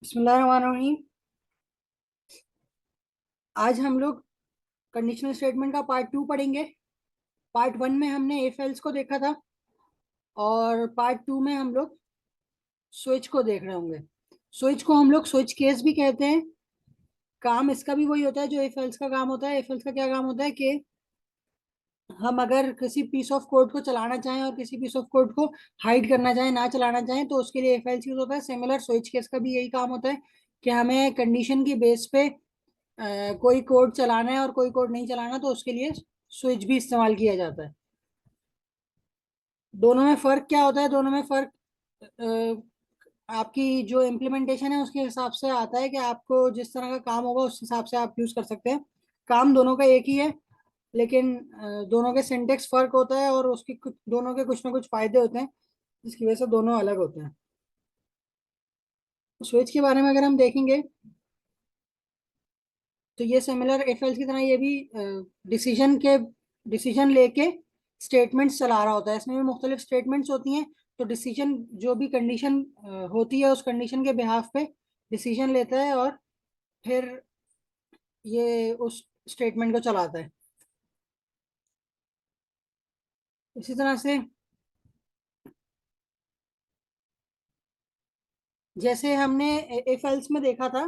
बिस्मिल्लाहिर्रहमानिर्रहीम। आज हम लोग कंडीशनल स्टेटमेंट का पार्ट 2 पढ़ेंगे। पार्ट 1 में हमने इफ एल्स को देखा था और पार्ट 2 में हम लोग स्विच को देख रहे होंगे। स्विच को हम लोग स्विच केस भी कहते हैं। काम इसका भी वही होता है जो इफ एल्स का काम होता है। इफ एल्स का क्या काम होता है कि हम अगर किसी पीस ऑफ कोड को चलाना चाहें और किसी पीस ऑफ कोड को हाइड करना चाहें, ना चलाना चाहें, तो उसके लिए इफ एल्स यूज होता है। सिमिलर स्विच केस का भी यही काम होता है कि हमें कंडीशन की बेस पे कोई कोड चलाना है और कोई कोड नहीं चलाना, तो उसके लिए स्विच भी इस्तेमाल किया जाता है। दोनों में फर्क क्या होता है? दोनों में फर्क आपकी जो इम्प्लीमेंटेशन है उसके हिसाब से आता है कि आपको जिस तरह का काम होगा उस हिसाब से आप यूज कर सकते हैं। काम दोनों का एक ही है, लेकिन दोनों के सिंटेक्स फर्क होता है और उसकी दोनों के कुछ ना कुछ फायदे होते हैं, जिसकी वजह से दोनों अलग होते हैं। स्विच के बारे में अगर हम देखेंगे तो ये सिमिलर इफ एल्स की तरह ये भी डिसीजन लेके स्टेटमेंट्स चला रहा होता है। इसमें भी मुख्तलिफ स्टेटमेंट्स होती हैं। तो डिसीजन जो भी कंडीशन होती है उस कंडीशन के बिहाफ पे डिसीजन लेता है और फिर ये उस स्टेटमेंट को चलाता है। इसी तरह से जैसे हमने इफ एल्स में देखा था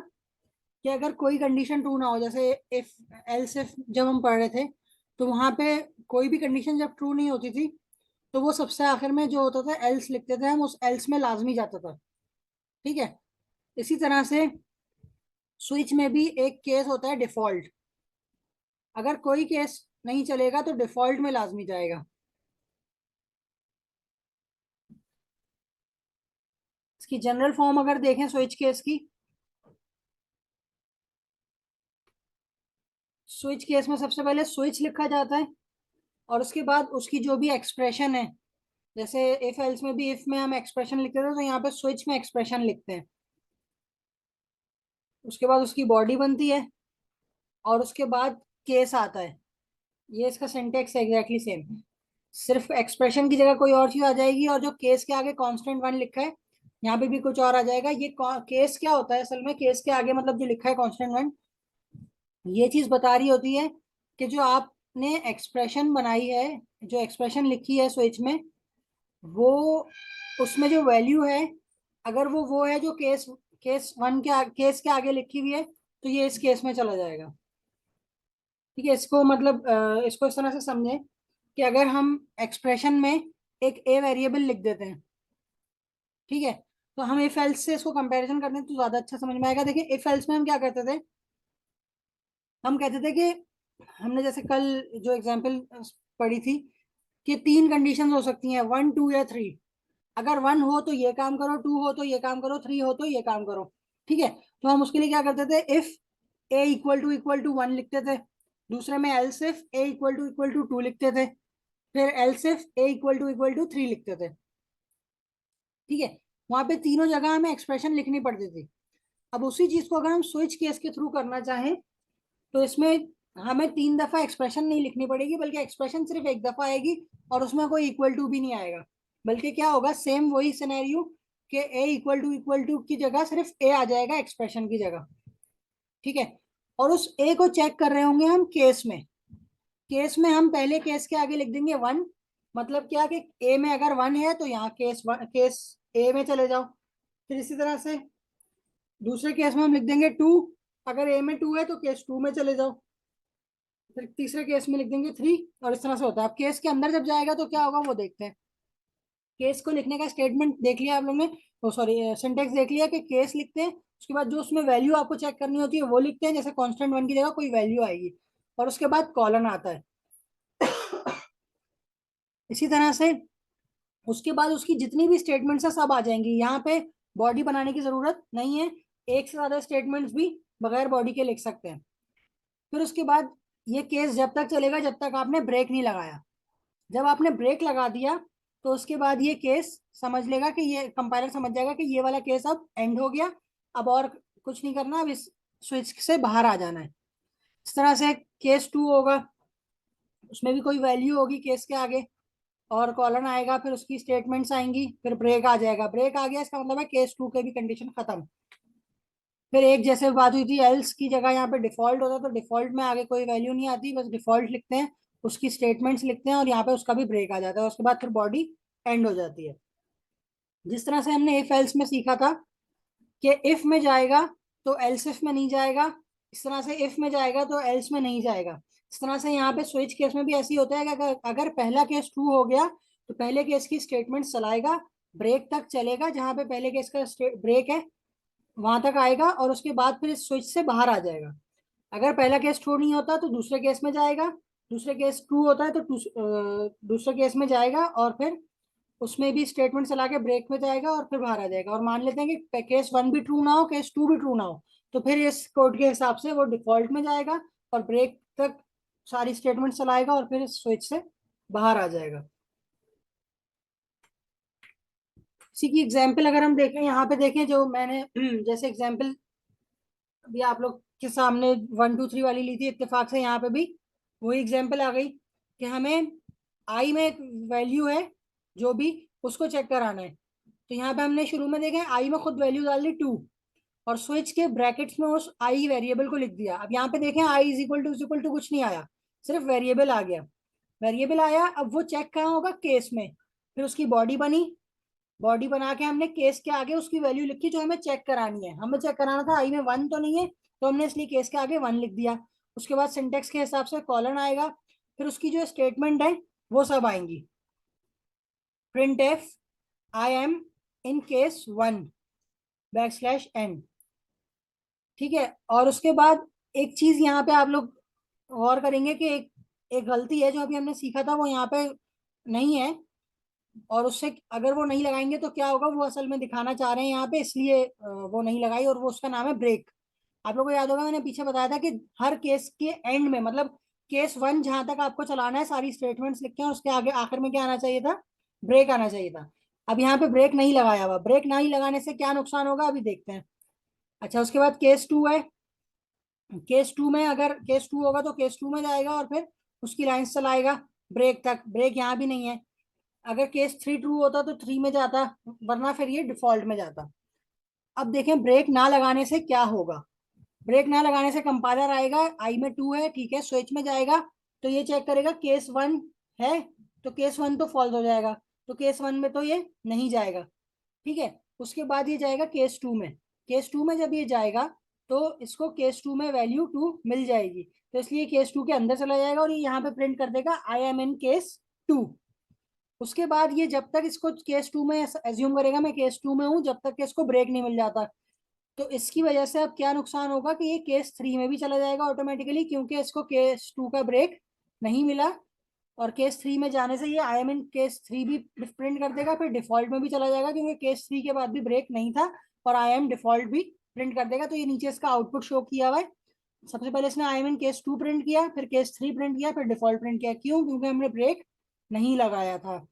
कि अगर कोई कंडीशन ट्रू ना हो, जैसे इफ एल्स इफ जब हम पढ़ रहे थे, तो वहां पे कोई भी कंडीशन जब ट्रू नहीं होती थी तो वो सबसे आखिर में जो होता था एल्स लिखते थे हम, उस एल्स में लाजमी जाता था। ठीक है। इसी तरह से स्विच में भी एक केस होता है डिफॉल्ट। अगर कोई केस नहीं चलेगा तो डिफॉल्ट में लाजमी जाएगा। इसकी जनरल फॉर्म अगर देखें स्विच केस की, स्विच केस में सबसे पहले स्विच लिखा जाता है और उसके बाद उसकी जो भी एक्सप्रेशन है, जैसे इफ एल्स में भी इफ में हम एक्सप्रेशन लिखते थे तो यहाँ पे स्विच में एक्सप्रेशन लिखते हैं। उसके बाद उसकी बॉडी बनती है और उसके बाद केस आता है। ये इसका सिंटेक्स है एग्जैक्टली सेम। सिर्फ एक्सप्रेशन की जगह कोई और चीज आ जाएगी और जो केस के आगे कांस्टेंट वन लिखा है यहाँ पे भी कुछ और आ जाएगा। ये केस क्या होता है असल में? केस के आगे मतलब जो लिखा है कांस्टेंट वन, ये चीज बता रही होती है कि जो आपने एक्सप्रेशन बनाई है, जो एक्सप्रेशन लिखी है स्विच में, वो उसमें जो वैल्यू है, अगर वो है जो केस केस वन के केस के आगे लिखी हुई है, तो ये इस केस में चला जाएगा। ठीक है। इसको मतलब इसको इस तरह से समझें कि अगर हम एक्सप्रेशन में एक ए वेरिएबल लिख देते हैं, ठीक है, तो हम इफ एल्स से इसको कंपैरिजन करते हैं तो ज्यादा अच्छा समझ में आएगा। देखिए इफ एल्स में हम क्या करते थे, हम कहते थे कि हमने जैसे कल जो एग्जांपल पढ़ी थी कि तीन कंडीशंस हो सकती हैं, वन टू या थ्री। अगर वन हो तो ये काम करो, टू हो तो ये काम करो, थ्री हो तो ये काम करो। ठीक है। तो हम उसके लिए क्या करते थे, if A equal to one लिखते थे। दूसरे में else if A equal to two लिखते थे। फिर else if A equal to three लिखते थे। ठीक है। वहां पे तीनों जगह हमें एक्सप्रेशन लिखनी पड़ती थी। अब उसी चीज को अगर हम स्विच केस के थ्रू करना चाहें तो इसमें हमें तीन दफा एक्सप्रेशन नहीं लिखनी पड़ेगी, बल्कि एक्सप्रेशन सिर्फ एक दफा आएगी और उसमें कोई इक्वल टू भी नहीं आएगा। बल्कि क्या होगा, सेम वही सिनेरियो कि ए इक्वल टू की जगह सिर्फ ए आ जाएगा एक्सप्रेशन की जगह। ठीक है। और उस ए को चेक कर रहे होंगे हम केस में। केस में हम पहले केस के आगे लिख देंगे वन। मतलब क्या कि ए में अगर वन है तो यहाँ केस ए में चले जाओ। फिर इसी तरह से दूसरे केस में हम लिख देंगे टू। अगर ए में टू है तो केस टू में चले जाओ। फिर तीसरे केस में लिख देंगे थ्री। और इस तरह से होता है। अब केस के अंदर जब जाएगा तो क्या होगा वो देखते हैं। केस को लिखने का स्टेटमेंट देख लिया आप लोग ने, तो सॉरी सिंटेक्स देख लिया कि केस लिखते हैं। उसके बाद जो उसमें वैल्यू आपको चेक करनी होती है वो लिखते हैं, जैसे कांस्टेंट वन की जगह कोई वैल्यू आएगी और उसके बाद कॉलन आता है। इसी तरह से उसके बाद उसकी जितनी भी स्टेटमेंट्स है सब आ जाएंगी यहाँ पे। बॉडी बनाने की जरूरत नहीं है। एक से ज्यादा स्टेटमेंट्स भी बगैर बॉडी के लिख सकते हैं। फिर उसके बाद ये केस जब तक चलेगा जब तक आपने ब्रेक नहीं लगाया। जब आपने ब्रेक लगा दिया तो उसके बाद ये केस समझ लेगा कि ये कंपाइलर समझ जाएगा कि ये वाला केस अब एंड हो गया। अब और कुछ नहीं करना, अब इस स्विच से बाहर आ जाना है। इस तरह से केस टू होगा, उसमें भी कोई वैल्यू होगी केस के आगे और कॉलन आएगा, फिर उसकी स्टेटमेंट्स आएंगी, फिर ब्रेक आ जाएगा। ब्रेक आ गया इसका मतलब है केस टू के भी कंडीशन खत्म। फिर एक जैसे बात हुई थी, एल्स की जगह यहाँ पे डिफॉल्ट होता, तो डिफॉल्ट में आगे कोई वैल्यू नहीं आती, बस डिफॉल्ट लिखते हैं, उसकी स्टेटमेंट्स लिखते हैं और यहाँ पे उसका भी ब्रेक आ जाता है, उसके बाद फिर बॉडी एंड हो जाती है। जिस तरह से हमने इफ एल्स में सीखा था कि इफ में जाएगा तो एल्स इफ में नहीं जाएगा, इस तरह से इफ में जाएगा तो एल्स में नहीं जाएगा। इस तरह से यहाँ पे स्विच केस में भी ऐसे ही होता है कि अगर पहला केस ट्रू हो गया तो पहले केस की स्टेटमेंट चलाएगा, ब्रेक तक चलेगा, जहां पे पहले केस का ब्रेक है वहां तक आएगा और उसके बाद फिर इस स्विच से बाहर आ जाएगा। अगर पहला केस ट्रू नहीं होता तो दूसरे केस में जाएगा, दूसरे केस ट्रू होता है तो दूसरे केस में जाएगा और फिर उसमें भी स्टेटमेंट चला के ब्रेक में जाएगा और फिर बाहर आ जाएगा। और मान लेते हैं कि केस वन भी ट्रू ना हो, केस टू भी ट्रू ना हो, तो फिर इस कोड के हिसाब से वो डिफॉल्ट में जाएगा और ब्रेक तक सारी स्टेटमेंट चलाएगा और फिर इस स्विच से बाहर आ जाएगा। इसी की एग्जाम्पल अगर हम देखें, यहाँ पे देखें जो मैंने जैसे एग्जाम्पल अभी आप लोग के सामने 1 2 3 वाली ली थी, इत्तेफाक से यहाँ पे भी वही एग्जाम्पल आ गई कि हमें आई में एक वैल्यू है जो भी, उसको चेक कराना है। तो यहाँ पे हमने शुरू में देखें आई में खुद वैल्यू डाल दी 2 और स्विच के ब्रैकेट्स में उस आई वेरिएबल को लिख दिया। अब यहाँ पे देखें आई इज इक्वल टू कुछ नहीं आया, सिर्फ वेरिएबल आ गया। वेरिएबल आया, अब वो चेक कहाँ होगा, केस में। फिर उसकी बॉडी बनी, बॉडी बना के हमने केस के आगे उसकी वैल्यू लिखी जो हमें चेक करानी है। हमें चेक कराना था आई में 1 तो नहीं है, तो हमने इसलिए केस के आगे 1 लिख दिया। उसके बाद सिंटेक्स के हिसाब से कॉलन आएगा, फिर उसकी जो स्टेटमेंट है वो सब आएंगी। Printf I am in case 1 backslash n. ठीक है, और उसके बाद एक चीज यहाँ पे आप लोग गौर करेंगे कि एक एक गलती है जो अभी हमने सीखा था वो यहाँ पे नहीं है, और उससे अगर वो नहीं लगाएंगे तो क्या होगा, वो असल में दिखाना चाह रहे हैं यहाँ पे, इसलिए वो नहीं लगाई, और वो उसका नाम है ब्रेक। आप लोगों को याद होगा मैंने पीछे बताया था कि हर केस के एंड में, मतलब केस 1 जहां तक आपको चलाना है सारी स्टेटमेंट्स लिख के और उसके आगे आखिर में क्या आना चाहिए था, ब्रेक आना चाहिए था। अब यहाँ पे ब्रेक नहीं लगाया हुआ, ब्रेक नहीं लगाने से क्या नुकसान होगा अभी देखते हैं। अच्छा, उसके बाद केस 2 है। केस 2 में अगर केस 2 होगा तो केस 2 में जाएगा और फिर उसकी लाइंस चलाएगा ब्रेक तक, ब्रेक यहाँ भी नहीं है। अगर केस 3 ट्रू होता तो 3 में जाता, वरना फिर ये डिफॉल्ट में जाता। अब देखें ब्रेक ना लगाने से क्या होगा। ब्रेक ना लगाने से कंपाइलर आएगा, आई में 2 है, ठीक है, स्विच में जाएगा तो ये चेक करेगा केस 1 है, तो केस 1 तो फॉल्स हो जाएगा, तो केस 1 में तो ये नहीं जाएगा। ठीक है, उसके बाद ये जाएगा केस 2 में। केस 2 में जब ये जाएगा तो इसको केस 2 में वैल्यू 2 मिल जाएगी, तो इसलिए केस 2 के अंदर चला जाएगा और ये यहाँ पे प्रिंट कर देगा आई एम इन केस 2। उसके बाद ये जब तक इसको केस 2 में एज्यूम करेगा मैं केस 2 में हूँ, जब तक कि इसको ब्रेक नहीं मिल जाता। तो इसकी वजह से अब क्या नुकसान होगा कि ये केस 3 में भी चला जाएगा ऑटोमेटिकली, क्योंकि इसको केस 2 का ब्रेक नहीं मिला। और केस 3 में जाने से ये आई एम इन केस 3 भी प्रिंट कर देगा, फिर डिफॉल्ट में भी चला जाएगा क्योंकि केस 3 के बाद भी ब्रेक नहीं था, और आई एम डिफॉल्ट भी प्रिंट कर देगा। तो ये नीचे इसका आउटपुट शो किया हुआ है। सबसे पहले इसने आई एम इन केस 2 प्रिंट किया, फिर केस 3 प्रिंट किया, फिर डिफॉल्ट प्रिंट किया। क्यों? क्योंकि हमने ब्रेक नहीं लगाया था।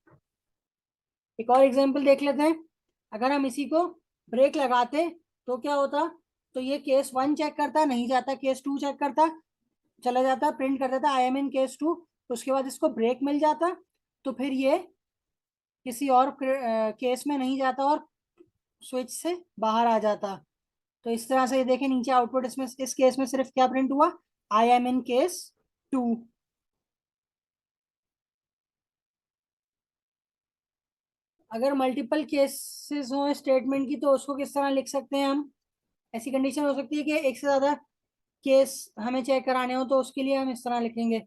एक और एग्जांपल देख लेते हैं। अगर हम इसी को ब्रेक लगाते तो क्या होता, तो ये केस 1 चेक करता, नहीं जाता, केस 2 चेक करता, चला जाता, प्रिंट कर देता आई एम इन केस 2, तो उसके बाद इसको ब्रेक मिल जाता, तो फिर ये किसी और केस में नहीं जाता और स्विच से बाहर आ जाता। तो इस तरह से ये देखें नीचे आउटपुट, इसमें इस केस में सिर्फ क्या प्रिंट हुआ, आई एम इन केस 2। अगर मल्टीपल केसेस हो स्टेटमेंट की तो उसको किस तरह लिख सकते हैं हम। ऐसी कंडीशन हो सकती है कि एक से ज्यादा केस हमें चेक कराने हो, तो उसके लिए हम इस तरह लिखेंगे।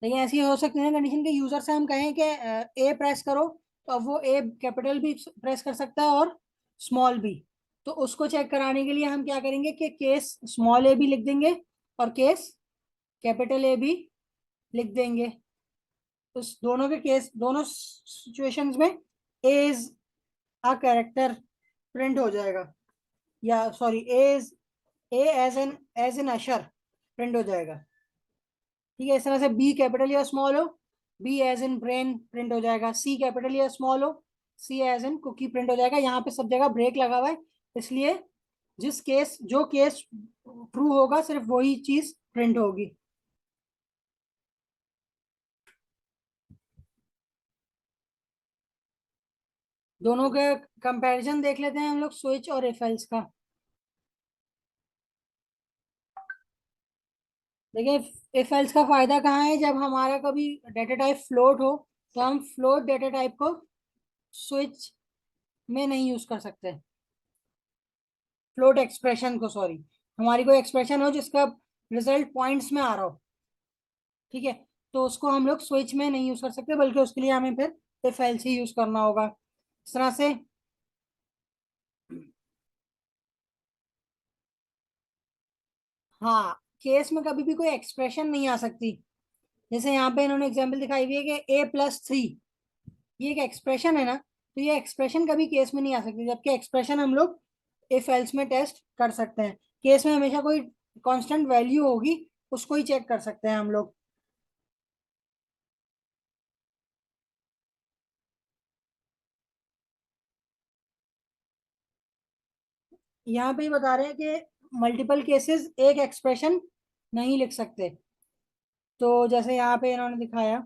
लेकिन ऐसी हो सकती है कंडीशन के यूजर से हम कहें कि ए प्रेस करो, तो अब वो ए कैपिटल भी प्रेस कर सकता है और स्मॉल भी। तो उसको चेक कराने के लिए हम क्या करेंगे कि केस स्मॉल ए भी लिख देंगे और केस कैपिटल ए भी लिख देंगे। तो दोनों के केस, दोनों सिचुएशंस में A is a character print हो जाएगा, या sorry A as an usher print हो जाएगा। ठीक है, इस तरह से बी कैपिटल या स्मॉल हो, B as in brain print हो जाएगा, सी कैपिटल या स्मॉल हो, C as in cookie print हो जाएगा। यहाँ पे सब जगह ब्रेक लगा हुआ है, इसलिए जिस केस जो केस ट्रू होगा सिर्फ वही चीज प्रिंट होगी। दोनों के कंपैरिजन देख लेते हैं हम लोग, स्विच और इफ एल्स का। देखिए, इफ एल्स का फायदा कहाँ है, जब हमारा कभी डेटा टाइप फ्लोट हो तो हम फ्लोट डेटा टाइप को स्विच में नहीं यूज कर सकते। फ्लोट एक्सप्रेशन को, सॉरी, हमारी कोई एक्सप्रेशन हो जिसका रिजल्ट पॉइंट्स में आ रहा हो, ठीक है, तो उसको हम लोग स्विच में नहीं यूज कर सकते, बल्कि उसके लिए हमें फिर इफ एल्स ही यूज करना होगा, इस तरह से। हाँ, केस में कभी भी कोई एक्सप्रेशन नहीं आ सकती। जैसे यहाँ पे इन्होंने एग्जाम्पल दिखाई हुई है कि a+3, ये एक एक्सप्रेशन है ना, तो ये एक्सप्रेशन कभी केस में नहीं आ सकती, जबकि एक्सप्रेशन हम लोग इफ एल्स में टेस्ट कर सकते हैं। केस में हमेशा कोई कांस्टेंट वैल्यू होगी, उसको ही चेक कर सकते हैं हम लोग। यहाँ पे ही बता रहे हैं कि मल्टीपल केसेस एक एक्सप्रेशन नहीं लिख सकते। तो जैसे यहाँ पे इन्होंने दिखाया,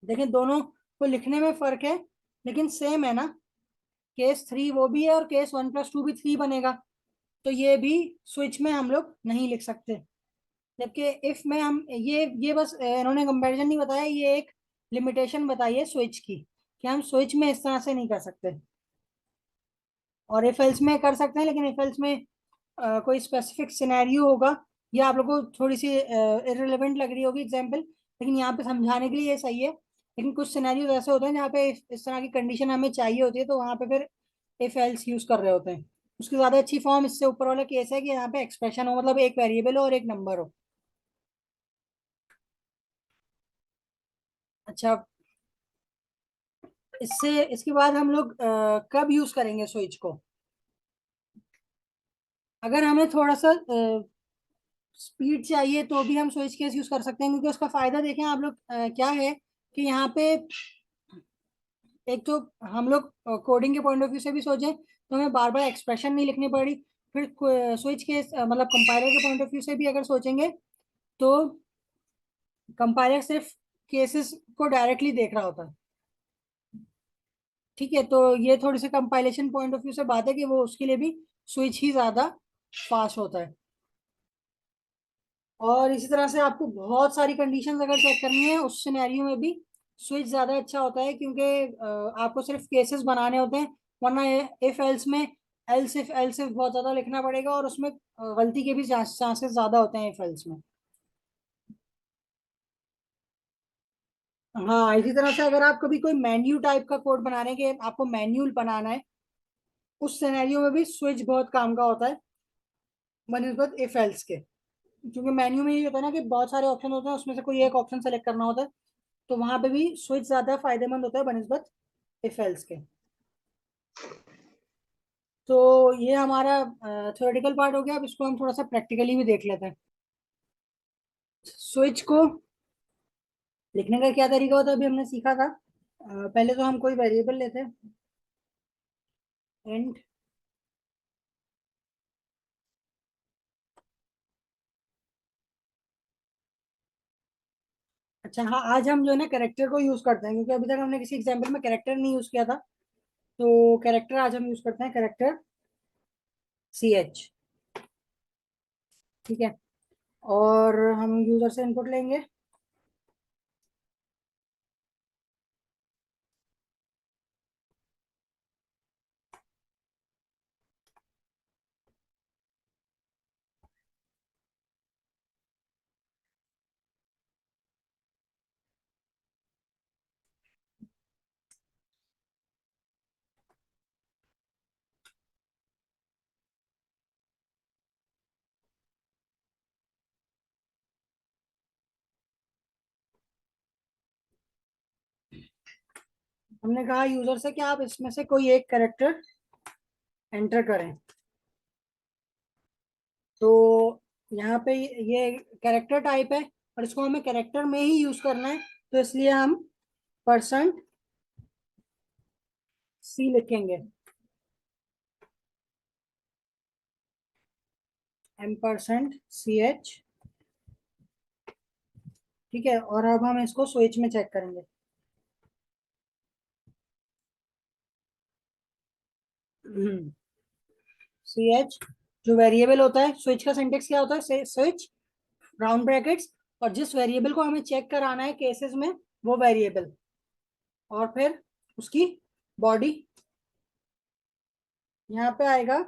देखें दोनों को लिखने में फर्क है, लेकिन सेम है ना। केस 3 वो भी है और केस 1+2 भी 3 बनेगा, तो ये भी स्विच में हम लोग नहीं लिख सकते। जबकि इफ में हम ये बस इन्होंने कंपैरिजन नहीं बताया, ये एक लिमिटेशन बताई है स्विच की, कि हम स्विच में इस तरह से नहीं कर सकते। और इफ एल्स में कर सकते हैं, लेकिन इफ एल्स में कोई स्पेसिफिक सिनेरियो होगा, या आप लोगों को थोड़ी सी इररिलेवेंट लग रही होगी एग्जांपल, लेकिन यहाँ पे समझाने के लिए ये सही है। लेकिन कुछ सिनेरियोज ऐसे होते हैं जहाँ पे इस तरह की कंडीशन हमें चाहिए होती है, तो वहाँ पे फिर इफ एल्स यूज कर रहे होते हैं। उसकी ज्यादा अच्छी फॉर्म इससे ऊपर वाला केस है कि यहाँ पे एक्सप्रेशन हो, मतलब एक वेरिएबल हो और एक नंबर हो। अच्छा, इससे इसके बाद हम लोग कब यूज करेंगे स्विच को? अगर हमें थोड़ा सा स्पीड चाहिए तो भी हम स्विच केस यूज कर सकते हैं, क्योंकि उसका फायदा देखें आप लोग, क्या है कि यहाँ पे एक तो हम लोग कोडिंग के पॉइंट ऑफ व्यू से भी सोचें तो हमें बार बार एक्सप्रेशन नहीं लिखनी पड़ी। फिर स्विच केस मतलब कंपाइलर के पॉइंट ऑफ व्यू से भी अगर सोचेंगे तो कंपाइलर सिर्फ केसेस को डायरेक्टली देख रहा होता है, ठीक है। तो ये थोड़ी सी कंपाइलेशन पॉइंट ऑफ व्यू से बात है कि वो उसके लिए भी स्विच ही ज्यादा फास्ट होता है। और इसी तरह से आपको बहुत सारी कंडीशंस अगर चेक करनी है, उस सिनेरियो में भी स्विच ज़्यादा अच्छा होता है, क्योंकि आपको सिर्फ केसेस बनाने होते हैं। वरना इफ एल्स में एल्स इफ बहुत ज़्यादा लिखना पड़ेगा, और उसमें गलती के भी चांसेस ज़्यादा होते हैं इफ एल्स में। हाँ, इसी तरह से अगर आप कभी कोई मेन्यू टाइप का कोड बना रहे हैं कि आपको मैन्यूल बनाना है, उस सिनेरियो में भी स्विच बहुत काम का होता है बनस्बत इफ एल्स के। क्योंकि मेन्यू में ये होता है ना कि बहुत सारे ऑप्शन होते हैं, उसमें से कोई एक ऑप्शन सेलेक्ट करना होता है, तो वहां पे भी स्विच ज्यादा फायदेमंद होता है बनस्बत इफ एल्स के। तो ये हमारा थ्योरेटिकल पार्ट हो गया, अब इसको हम थोड़ा सा प्रैक्टिकली भी देख लेते हैं। स्विच को लिखने का क्या तरीका होता है, अभी हमने सीखा था। पहले तो हम कोई वेरिएबल लेते हैं, इंट। अच्छा हाँ, आज हम जो है ना कैरेक्टर को यूज करते हैं, क्योंकि अभी तक हमने किसी एग्जाम्पल में कैरेक्टर नहीं यूज किया था। तो कैरेक्टर आज हम यूज करते हैं, कैरेक्टर CH, ठीक है। और हम यूजर से इनपुट लेंगे। हमने कहा यूजर से कि आप इसमें से कोई एक कैरेक्टर एंटर करें। तो यहाँ पे ये कैरेक्टर टाइप है, और इसको हमें कैरेक्टर में ही यूज करना है, तो इसलिए हम %C लिखेंगे, M%CH, ठीक है। और अब हम इसको स्विच में चेक करेंगे। सी एच जो वेरिएबल होता है, स्विच का सिंटेक्स क्या होता है, स्विच राउंड ब्रैकेट्स, और जिस वेरिएबल को हमें चेक कराना है केसेस में वो वेरिएबल, और फिर उसकी बॉडी। यहाँ पे आएगा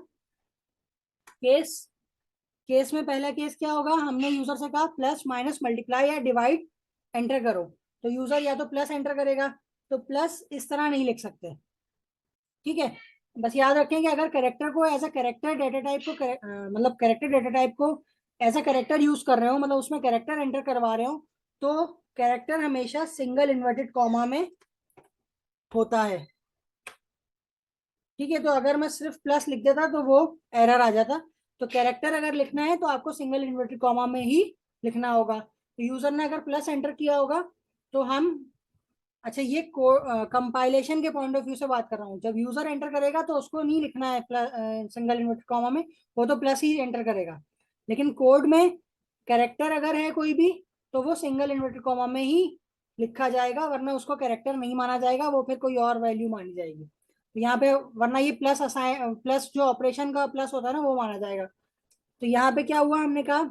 केस। केस में पहला केस क्या होगा, हमने यूजर से कहा प्लस माइनस मल्टीप्लाई या डिवाइड एंटर करो, तो यूजर या तो प्लस एंटर करेगा, तो प्लस इस तरह नहीं लिख सकते। ठीक है, बस याद रखें कि अगर करेक्टर को as a character data type को मतलब करेक्टर डेटा टाइप को एज अ करेक्टर यूज कर रहे हो, मतलब उसमें करेक्टर एंटर करवा रहे हो, तो करेक्टर हमेशा सिंगल इन्वर्टेड कॉमा में होता है। ठीक है, तो अगर मैं सिर्फ प्लस लिख देता तो वो एरर आ जाता। तो कैरेक्टर अगर लिखना है तो आपको सिंगल इन्वर्टेड कॉमा में ही लिखना होगा। तो यूजर ने अगर प्लस एंटर किया होगा तो हम, अच्छा ये कंपाइलेशन के पॉइंट ऑफ व्यू से बात कर रहा हूँ, जब यूजर एंटर करेगा तो उसको नहीं लिखना है सिंगल इन्वर्टेड कॉमा में, वो तो प्लस ही एंटर करेगा। लेकिन कोड में कैरेक्टर अगर है कोई भी तो वो सिंगल इन्वर्टेड कॉमा में ही लिखा जाएगा, वरना उसको कैरेक्टर नहीं माना जाएगा, वो फिर कोई और वैल्यू मानी जाएगी। तो यहाँ पे वरना ये प्लस असाइन, प्लस जो ऑपरेशन का प्लस होता है ना वो माना जाएगा। तो यहाँ पे क्या हुआ, हमने कहा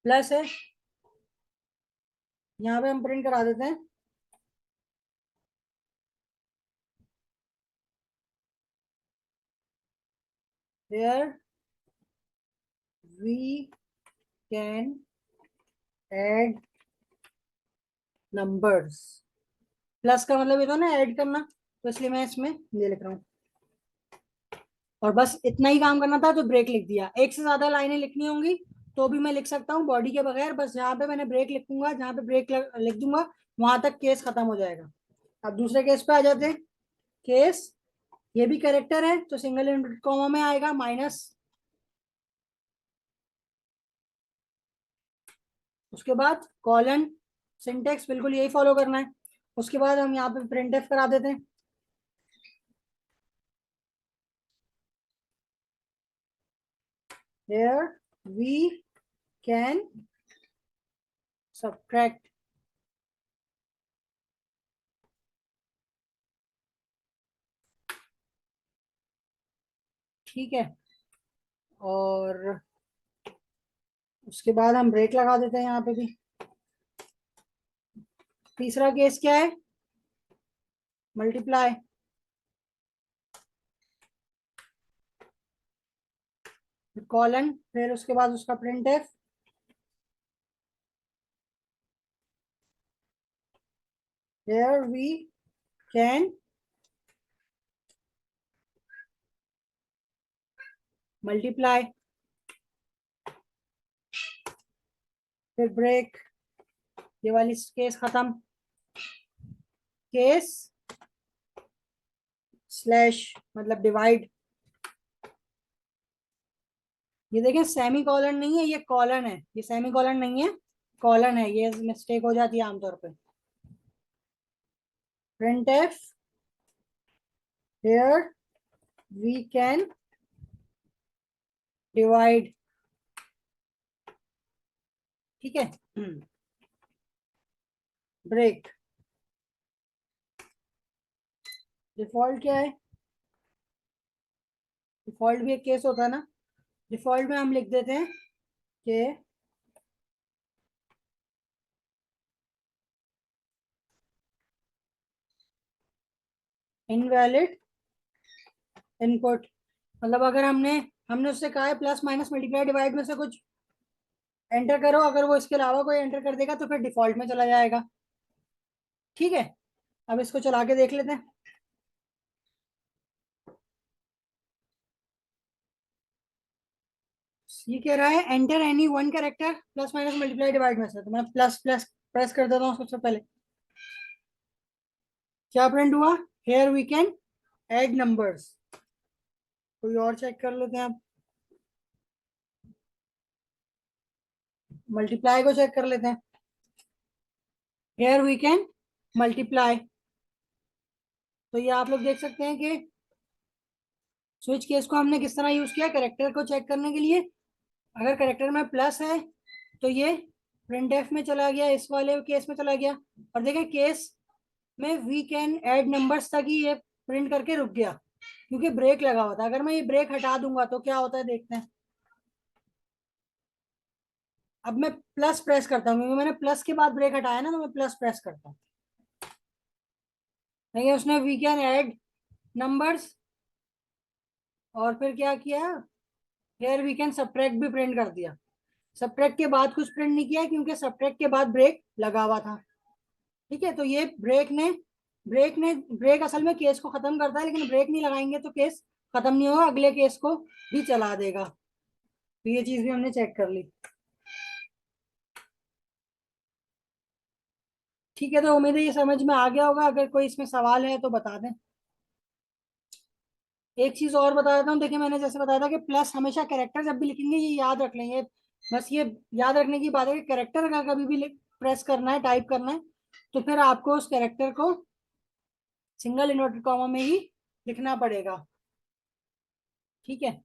प्लस है, यहाँ पे हम प्रिंट करा देते हैं here we can add numbers। Plus का मतलब ये तो ना ऐड करना, तो इसलिए मैं इसमें ये लिख रहा हूँ। और बस इतना ही काम करना था, तो ब्रेक लिख दिया। एक से ज्यादा लाइनें लिखनी होंगी तो भी मैं लिख सकता हूँ बॉडी के बगैर, बस जहाँ पे मैंने ब्रेक लिखूंगा, जहाँ पे ब्रेक लिख दूंगा वहां तक केस खत्म हो जाएगा। अब दूसरे केस पे आ जाते हैं। केस ये भी कैरेक्टर है तो सिंगल इन्वर्टेड कॉमा में आएगा माइनस, उसके बाद कॉलन। सिंटेक्स बिल्कुल यही फॉलो करना है। उसके बाद हम यहाँ पे प्रिंट एफ करा देते हैं। here we can subtract। ठीक है, और उसके बाद हम ब्रेक लगा देते हैं यहाँ पे भी। तीसरा केस क्या है, मल्टीप्लाई। कॉलन, फिर उसके बाद उसका print F. here we can multiply, फिर ब्रेक, ये वाली केस खत्म। केस स्लैश मतलब डिवाइड। ये देखें सेमी कॉलन नहीं है, ये कॉलन है, ये सेमी कॉलन नहीं है, कॉलन है, ये मिस्टेक हो जाती है आमतौर पे। Print F here we can divide। ठीक है, ब्रेक। डिफॉल्ट क्या है, डिफॉल्ट भी एक केस होता है ना। डिफॉल्ट में हम लिख देते हैं कि इनवैलिड इनपुट, मतलब अगर हमने हमने उससे कहा है प्लस माइनस मल्टीप्लाई डिवाइड में से कुछ एंटर करो, अगर वो इसके अलावा कोई एंटर कर देगा तो फिर डिफॉल्ट में चला जाएगा। ठीक है, अब इसको चला के देख लेते हैं। ये कह रहा है enter any one character plus minus multiply divide में से, तो मैं प्लस प्लस प्रेस कर देता हूँ सबसे पहले। क्या प्रिंट हुआ, here we can add numbers. कोई और चेक कर लेते हैं, आप मल्टीप्लाई को चेक कर लेते हैं। Here we can multiply. तो ये आप लोग देख सकते हैं कि स्विच केस को हमने किस तरह यूज किया, कैरेक्टर को चेक करने के लिए। अगर कैरेक्टर में प्लस है तो ये प्रिंट एफ में चला गया, इस वाले केस में चला गया। और देखें केस में वी कैन ऐड नंबर्स तक ही ये प्रिंट करके रुक गया, क्योंकि ब्रेक लगा हुआ था। अगर मैं ये ब्रेक हटा दूंगा तो क्या होता है देखते हैं। अब मैं प्लस प्रेस करता हूँ, क्योंकि मैंने प्लस के बाद ब्रेक हटाया ना, तो मैं प्लस प्रेस करता हूँ। देखिए उसने वी कैन ऐड नंबर्स, और फिर क्या किया, हेयर वी कैन सब्ट्रैक्ट भी प्रिंट कर दिया। सब्ट्रैक्ट के बाद कुछ प्रिंट नहीं किया, क्योंकि सब्ट्रैक्ट के बाद ब्रेक लगा हुआ था। ठीक है, तो ये ब्रेक असल में केस को खत्म करता है, लेकिन ब्रेक नहीं लगाएंगे तो केस खत्म नहीं होगा, अगले केस को भी चला देगा। तो ये चीज भी हमने चेक कर ली। ठीक है, तो उम्मीद है ये समझ में आ गया होगा। अगर कोई इसमें सवाल है तो बता दें। एक चीज और बता देता हूँ, देखिए मैंने जैसे बताया था कि प्लस हमेशा कैरेक्टर जब भी लिखेंगे ये याद रख लेंगे। बस ये याद रखने की बात है कि कैरेक्टर का कभी भी प्रेस करना है, टाइप करना है, तो फिर आपको उस कैरेक्टर को सिंगल इन्वर्टेड कॉमा में ही लिखना पड़ेगा। ठीक है।